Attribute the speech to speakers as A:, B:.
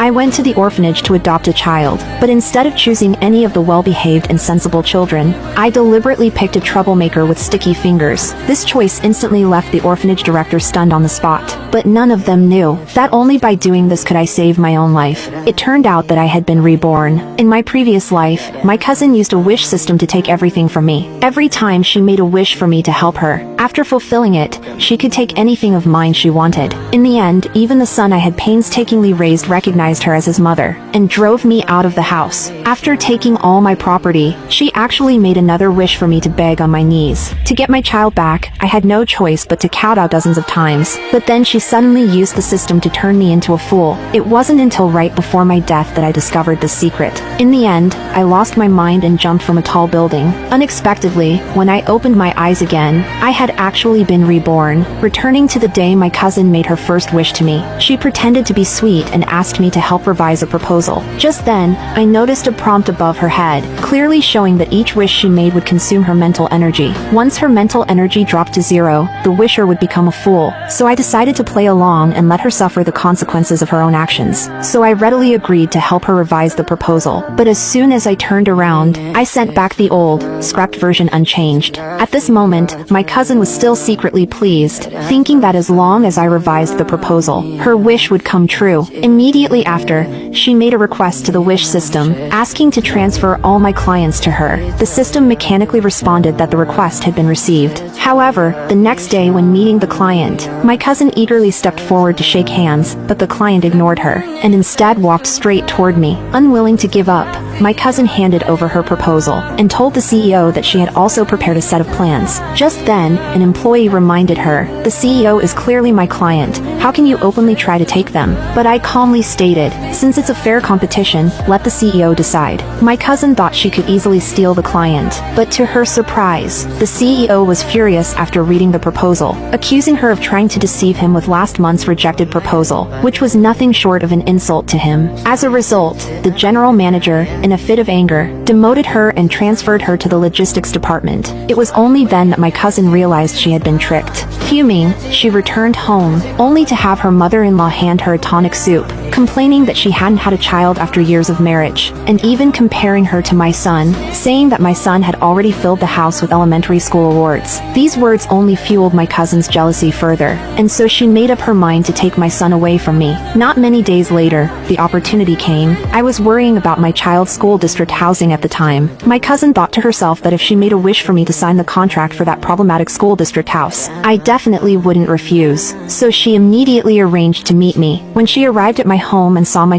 A: I went to the orphanage to adopt a child, but instead of choosing any of the well-behaved and sensible children, I deliberately picked a troublemaker with sticky fingers. This choice instantly left the orphanage director stunned on the spot. But none of them knew that only by doing this could I save my own life. It turned out that I had been reborn. In my previous life, my cousin used a wish system to take everything from me. Every time she made a wish for me to help her, after fulfilling it, she could take anything of mine she wanted. In the end, even the son I had painstakingly raised recognized her as his mother, and drove me out of the house. After taking all my property, she actually made another wish for me to beg on my knees. To get my child back, I had no choice but to kowtow dozens of times, but then she suddenly used the system to turn me into a fool. It wasn't until right before my death that I discovered the secret. In the end, I lost my mind and jumped from a tall building. Unexpectedly, when I opened my eyes again, I had actually been reborn, returning to the day my cousin made her first wish to me. She pretended to be sweet and asked me to help revise a proposal. Just then, I noticed a prompt above her head, clearly showing that each wish she made would consume her mental energy. Once her mental energy dropped to zero, the wisher would become a fool. So I decided to play along and let her suffer the consequences of her own actions. So I readily agreed to help her revise the proposal. But as soon as I turned around, I sent back the old, scrapped version unchanged. At this moment, my cousin was still secretly pleased, thinking that as long as I revised the proposal, her wish would come true. Immediately after, she made a request to the wish system, asking to transfer all my clients to her. The system mechanically responded that the request had been received. However, the next day when meeting the client, my cousin eagerly stepped forward to shake hands, but the client ignored her, and instead walked straight toward me. Unwilling to give up, my cousin handed over her proposal, and told the CEO that she had also prepared a set of plans. Just then, an employee reminded her, "The CEO is clearly my client. How can you openly try to take them?" But I calmly stated, "Since it's a fair competition, let the CEO decide." My cousin thought she could easily steal the client, but to her surprise, the CEO was furious after reading the proposal, accusing her of trying to deceive him with last month's rejected proposal, which was nothing short of an insult to him. As a result, the general manager, in a fit of anger, demoted her and transferred her to the logistics department. It was only then that my cousin realized she had been tricked. Fuming, she returned home, only to have her mother-in-law hand her a tonic soup, complaining that she hadn't had a child after years of marriage, and even comparing her to my son, saying that my son had already filled the house with elementary school awards. These words only fueled my cousin's jealousy further, and so she made up her mind to take my son away from me. Not many days later, the opportunity came. I was worrying about my child's school district housing at the time. My cousin thought to herself that if she made a wish for me to sign the contract for that problematic school district house, I definitely wouldn't refuse. So she immediately arranged to meet me. When she arrived at my home and saw my